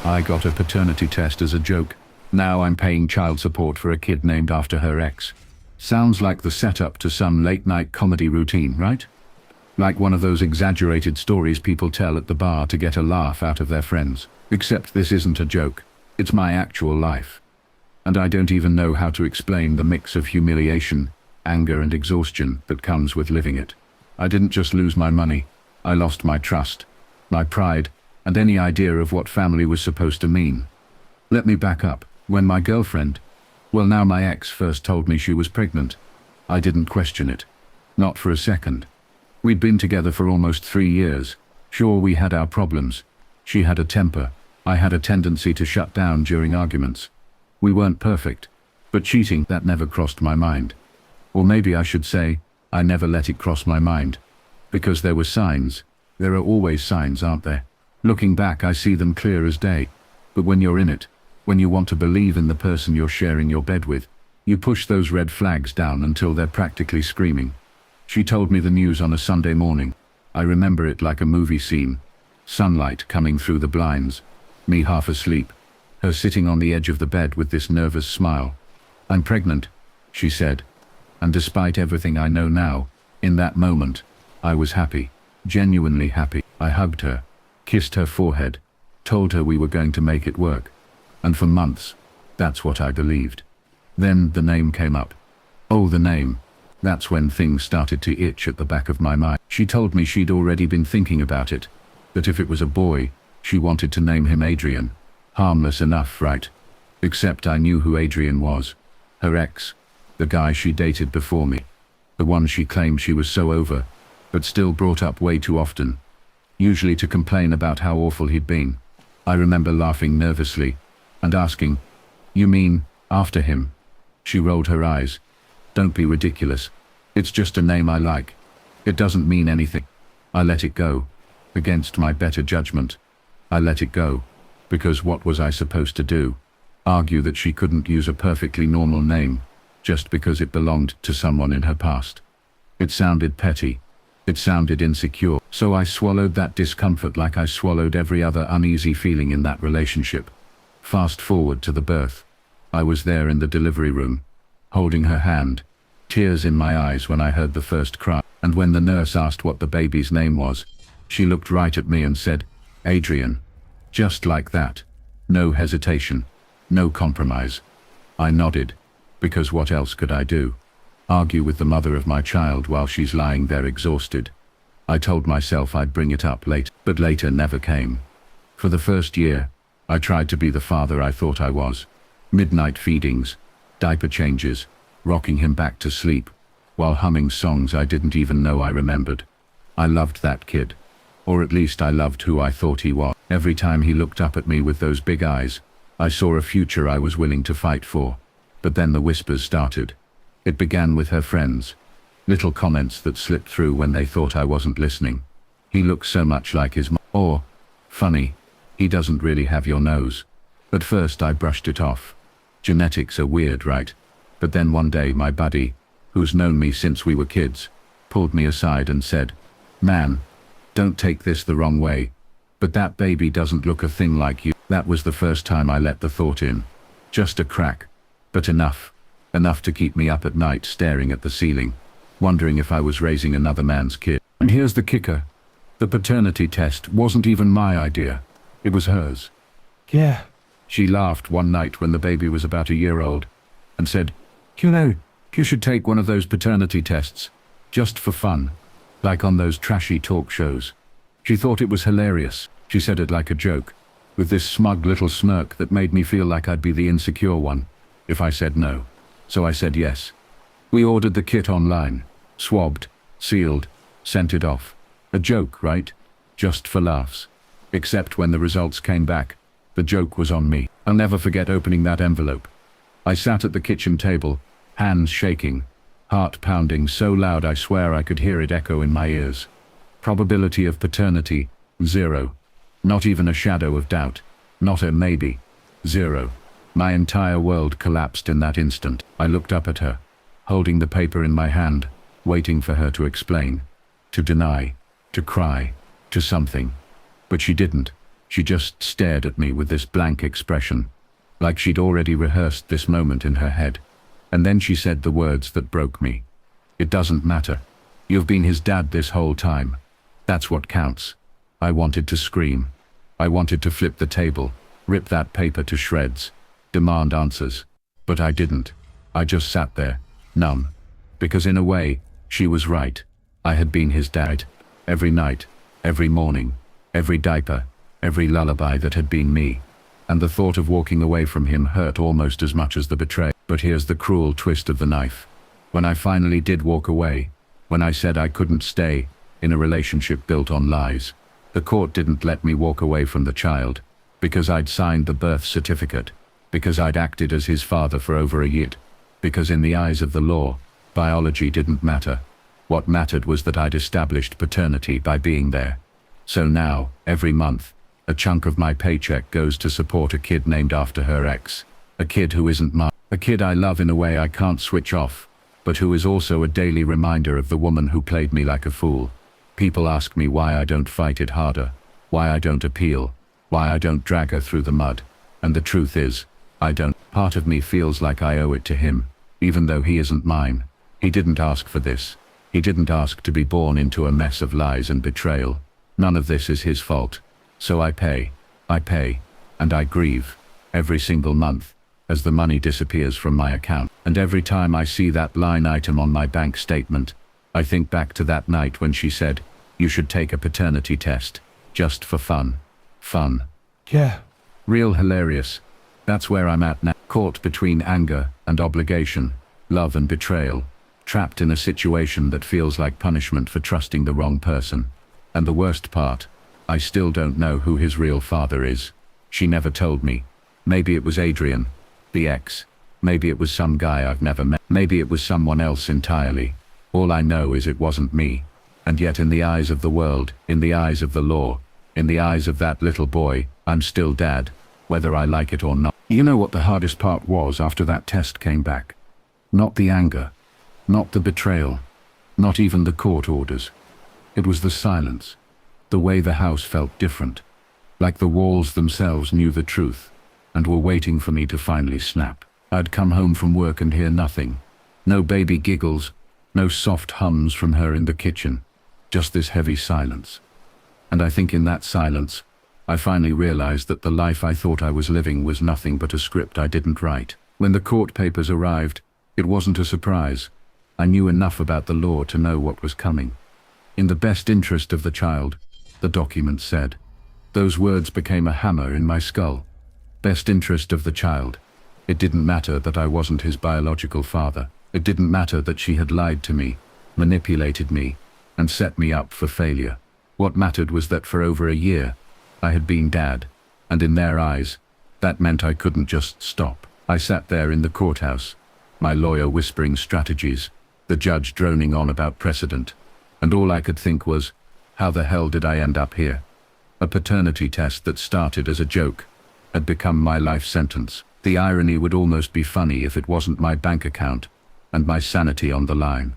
I got a paternity test as a joke. Now I'm paying child support for a kid named after her ex. Sounds like the setup to some late-night comedy routine, right? Like one of those exaggerated stories people tell at the bar to get a laugh out of their friends. Except this isn't a joke. It's my actual life. And I don't even know how to explain the mix of humiliation, anger and exhaustion that comes with living it. I didn't just lose my money. I lost my trust, my pride, and any idea of what family was supposed to mean. Let me back up. When my girlfriend, well now my ex, first told me she was pregnant, I didn't question it. Not for a second. We'd been together for almost 3 years. Sure, we had our problems. She had a temper. I had a tendency to shut down during arguments. We weren't perfect, but cheating, that never crossed my mind. Or maybe I should say, I never let it cross my mind. Because there were signs. There are always signs, aren't there? Looking back, I see them clear as day. But when you're in it, when you want to believe in the person you're sharing your bed with, you push those red flags down until they're practically screaming. She told me the news on a Sunday morning. I remember it like a movie scene. Sunlight coming through the blinds. Me half asleep. Her sitting on the edge of the bed with this nervous smile. "I'm pregnant," she said. And despite everything I know now, in that moment, I was happy. Genuinely happy. I hugged her, kissed her forehead, told her we were going to make it work. And for months, that's what I believed. Then the name came up. Oh, the name. That's when things started to itch at the back of my mind. She told me she'd already been thinking about it, that if it was a boy, she wanted to name him Adrian. Harmless enough, right? Except I knew who Adrian was. Her ex, the guy she dated before me. The one she claimed she was so over, but still brought up way too often. Usually to complain about how awful he'd been. I remember laughing nervously and asking, "You mean, after him?" She rolled her eyes. "Don't be ridiculous. It's just a name I like. It doesn't mean anything." I let it go. Against my better judgment. I let it go. Because what was I supposed to do? Argue that she couldn't use a perfectly normal name, just because it belonged to someone in her past. It sounded petty. It sounded insecure. So I swallowed that discomfort like I swallowed every other uneasy feeling in that relationship. Fast forward to the birth. I was there in the delivery room, holding her hand, tears in my eyes when I heard the first cry. And when the nurse asked what the baby's name was, she looked right at me and said, "Adrian." Just like that. No hesitation. No compromise. I nodded, because what else could I do? Argue with the mother of my child while she's lying there exhausted. I told myself I'd bring it up later, but later never came. For the first year, I tried to be the father I thought I was. Midnight feedings, diaper changes, rocking him back to sleep, while humming songs I didn't even know I remembered. I loved that kid. Or at least I loved who I thought he was. Every time he looked up at me with those big eyes, I saw a future I was willing to fight for. But then the whispers started. It began with her friends. Little comments that slipped through when they thought I wasn't listening. "He looks so much like his mom." Or, "Funny, he doesn't really have your nose." At first I brushed it off. Genetics are weird, right? But then one day my buddy, who's known me since we were kids, pulled me aside and said, "Man, don't take this the wrong way, but that baby doesn't look a thing like you." That was the first time I let the thought in. Just a crack, but enough. Enough to keep me up at night staring at the ceiling, wondering if I was raising another man's kid. And here's the kicker. The paternity test wasn't even my idea. It was hers. Yeah. She laughed one night when the baby was about a year old and said, "You know, you should take one of those paternity tests, just for fun, like on those trashy talk shows." She thought it was hilarious. She said it like a joke, with this smug little smirk that made me feel like I'd be the insecure one if I said no. So I said yes. We ordered the kit online, swabbed, sealed, sent it off. A joke, right? Just for laughs. Except when the results came back, the joke was on me. I'll never forget opening that envelope. I sat at the kitchen table, hands shaking, heart pounding so loud I swear I could hear it echo in my ears. Probability of paternity, 0. Not even a shadow of doubt. Not a maybe. 0. My entire world collapsed in that instant. I looked up at her, holding the paper in my hand, waiting for her to explain, to deny, to cry, to something. But she didn't. She just stared at me with this blank expression, like she'd already rehearsed this moment in her head. And then she said the words that broke me. "It doesn't matter. You've been his dad this whole time. That's what counts." I wanted to scream. I wanted to flip the table, rip that paper to shreds, demand answers. But I didn't. I just sat there, numb. Because in a way, she was right. I had been his dad. Every night, every morning, every diaper, every lullaby that had been me. And the thought of walking away from him hurt almost as much as the betrayal. But here's the cruel twist of the knife. When I finally did walk away, when I said I couldn't stay in a relationship built on lies, the court didn't let me walk away from the child, because I'd signed the birth certificate, because I'd acted as his father for over a year, because in the eyes of the law, biology didn't matter. What mattered was that I'd established paternity by being there. So now, every month, a chunk of my paycheck goes to support a kid named after her ex. A kid who isn't mine. A kid I love in a way I can't switch off, but who is also a daily reminder of the woman who played me like a fool. People ask me why I don't fight it harder, why I don't appeal, why I don't drag her through the mud. And the truth is, I don't. Part of me feels like I owe it to him, even though he isn't mine. He didn't ask for this. He didn't ask to be born into a mess of lies and betrayal. None of this is his fault. So I pay, and I grieve, every single month, as the money disappears from my account. And every time I see that line item on my bank statement, I think back to that night when she said, "You should take a paternity test, just for fun." Fun. Yeah. Real hilarious. That's where I'm at now. Caught between anger and obligation, love and betrayal. Trapped in a situation that feels like punishment for trusting the wrong person. And the worst part, I still don't know who his real father is. She never told me. Maybe it was Adrian, the ex. Maybe it was some guy I've never met. Maybe it was someone else entirely. All I know is it wasn't me. And yet in the eyes of the world, in the eyes of the law, in the eyes of that little boy, I'm still dad, whether I like it or not. You know what the hardest part was after that test came back? Not the anger, not the betrayal, not even the court orders. It was the silence. The way the house felt different. Like the walls themselves knew the truth, and were waiting for me to finally snap. I'd come home from work and hear nothing. No baby giggles, no soft hums from her in the kitchen. Just this heavy silence. And I think in that silence, I finally realized that the life I thought I was living was nothing but a script I didn't write. When the court papers arrived, it wasn't a surprise. I knew enough about the law to know what was coming. In the best interest of the child, the document said. Those words became a hammer in my skull. Best interest of the child. It didn't matter that I wasn't his biological father. It didn't matter that she had lied to me, manipulated me, and set me up for failure. What mattered was that for over a year, I had been dad, and in their eyes, that meant I couldn't just stop. I sat there in the courthouse, my lawyer whispering strategies, the judge droning on about precedent, and all I could think was, how the hell did I end up here? A paternity test that started as a joke had become my life sentence. The irony would almost be funny if it wasn't my bank account and my sanity on the line.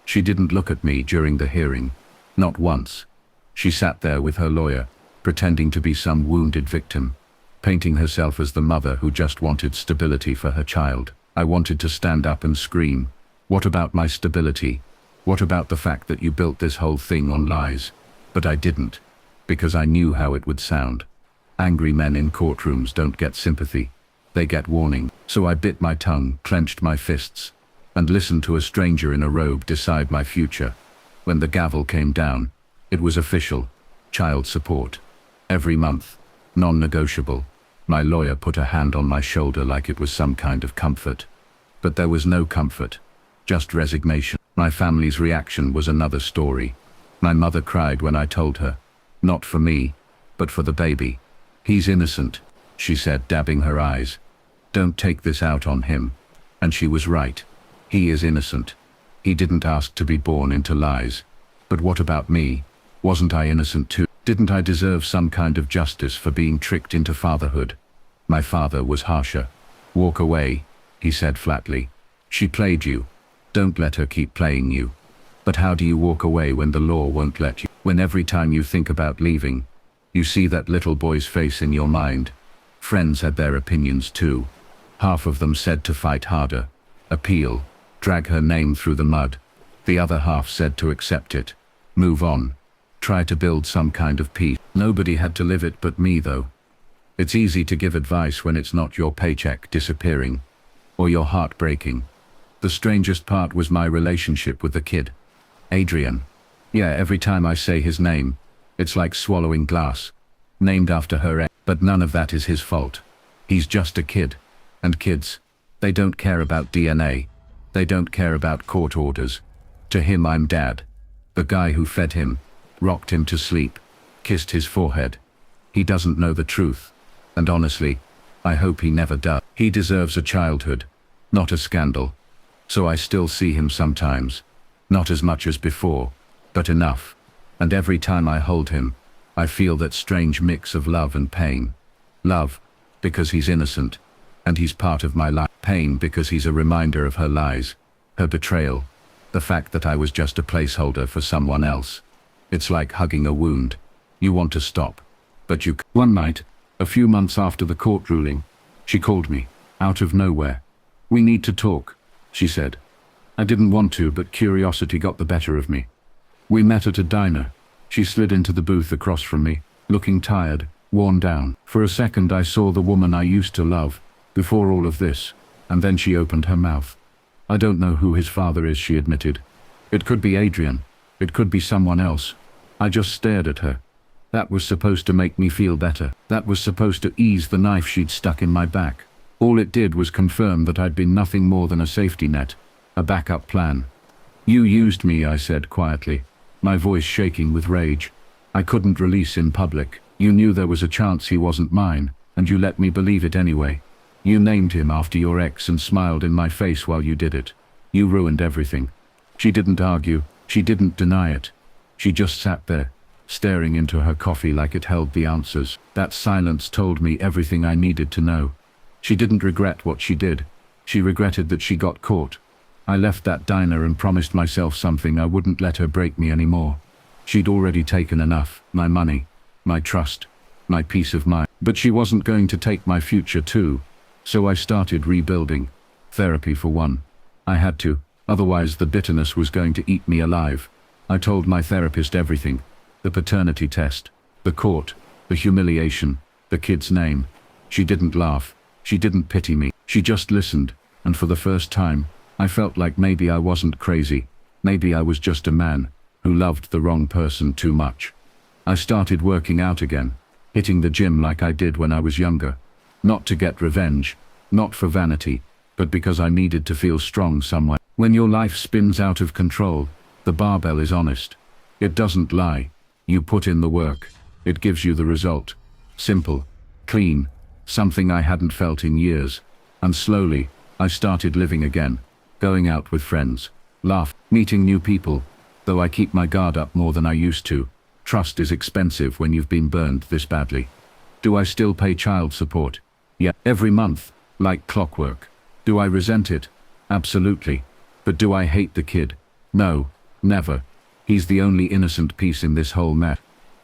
She didn't look at me during the hearing, not once. She sat there with her lawyer, pretending to be some wounded victim, painting herself as the mother who just wanted stability for her child. I wanted to stand up and scream, "What about my stability? What about the fact that you built this whole thing on lies?" But I didn't, because I knew how it would sound. Angry men in courtrooms don't get sympathy, they get warning. So I bit my tongue, clenched my fists, and listened to a stranger in a robe decide my future. When the gavel came down, it was official. Child support. Every month. Non-negotiable. My lawyer put a hand on my shoulder like it was some kind of comfort. But there was no comfort. Just resignation. My family's reaction was another story. My mother cried when I told her. Not for me, but for the baby. "He's innocent," she said, dabbing her eyes. "Don't take this out on him." And she was right. He is innocent. He didn't ask to be born into lies. But what about me? Wasn't I innocent too? Didn't I deserve some kind of justice for being tricked into fatherhood? My father was harsher. "Walk away," he said flatly. "She played you. Don't let her keep playing you." But how do you walk away when the law won't let you? When every time you think about leaving, You see that little boy's face in your mind. Friends had their opinions too. Half of them said to fight harder, appeal, drag her name through the mud. The other half said to accept it, move on, try to build some kind of peace. Nobody had to live it but me though. It's easy to give advice when it's not your paycheck disappearing, or your heart breaking. The strangest part was my relationship with the kid. Adrian. Yeah, every time I say his name, it's like swallowing glass. Named after her ex, but none of that is his fault. He's just a kid. And kids, they don't care about DNA. They don't care about court orders. To him I'm dad. The guy who fed him, rocked him to sleep, kissed his forehead. He doesn't know the truth. And honestly, I hope he never does. He deserves a childhood, not a scandal. So I still see him sometimes. Not as much as before, but enough. And every time I hold him, I feel that strange mix of love and pain. Love, because he's innocent, and he's part of my life. Pain because he's a reminder of her lies, her betrayal, the fact that I was just a placeholder for someone else. It's like hugging a wound. You want to stop, but you can't. One night, a few months after the court ruling, she called me, out of nowhere. We need to talk, she said. I didn't want to, but curiosity got the better of me. We met at a diner. She slid into the booth across from me, looking tired, worn down. For a second I saw the woman I used to love, before all of this, and then she opened her mouth. I don't know who his father is, she admitted. It could be Adrian. It could be someone else. I just stared at her. That was supposed to make me feel better. That was supposed to ease the knife she'd stuck in my back. All it did was confirm that I'd been nothing more than a safety net, a backup plan. You used me, I said quietly, my voice shaking with rage. I couldn't release in public. You knew there was a chance he wasn't mine, and you let me believe it anyway. You named him after your ex and smiled in my face while you did it. You ruined everything. She didn't argue. She didn't deny it. She just sat there, staring into her coffee like it held the answers. That silence told me everything I needed to know. She didn't regret what she did. She regretted that she got caught. I left that diner and promised myself something: I wouldn't let her break me anymore. She'd already taken enough, my money, my trust, my peace of mind. But she wasn't going to take my future too. So I started rebuilding. Therapy for one. I had to, otherwise the bitterness was going to eat me alive. I told my therapist everything. The paternity test, the court, the humiliation, the kid's name. She didn't laugh. She didn't pity me. She just listened, and for the first time, I felt like maybe I wasn't crazy. Maybe I was just a man who loved the wrong person too much. I started working out again, hitting the gym like I did when I was younger. Not to get revenge, not for vanity, but because I needed to feel strong somewhere. When your life spins out of control, the barbell is honest. It doesn't lie. You put in the work. It gives you the result. Simple, clean, something I hadn't felt in years. And slowly, I started living again, going out with friends, laugh, meeting new people, though I keep my guard up more than I used to. Trust is expensive when you've been burned this badly. Do I still pay child support? Yeah, every month, like clockwork. Do I resent it? Absolutely. But do I hate the kid? No, never. He's the only innocent piece in this whole mess.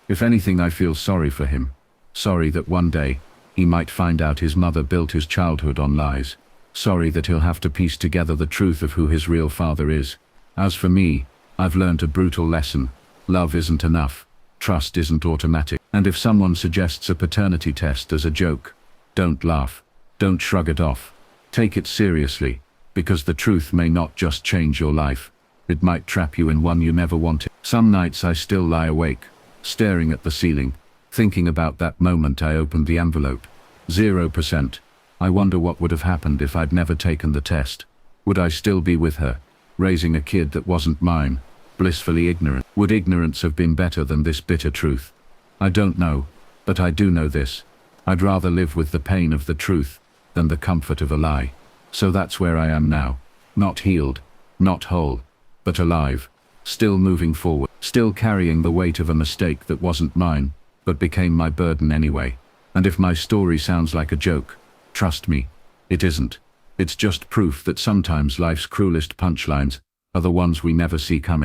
If anything, I feel sorry for him. Sorry that one day, he might find out his mother built his childhood on lies. Sorry that he'll have to piece together the truth of who his real father is. As for me, I've learned a brutal lesson. Love isn't enough. Trust isn't automatic. And if someone suggests a paternity test as a joke, don't laugh. Don't shrug it off. Take it seriously, because the truth may not just change your life. It might trap you in one you never wanted. Some nights I still lie awake, staring at the ceiling, thinking about that moment I opened the envelope. 0%. I wonder what would have happened if I'd never taken the test. Would I still be with her, raising a kid that wasn't mine, blissfully ignorant? Would ignorance have been better than this bitter truth? I don't know, but I do know this. I'd rather live with the pain of the truth than the comfort of a lie. So that's where I am now. Not healed, not whole, but alive. Still moving forward. Still carrying the weight of a mistake that wasn't mine, but became my burden anyway. And if my story sounds like a joke, trust me, it isn't. It's just proof that sometimes life's cruelest punchlines are the ones we never see coming.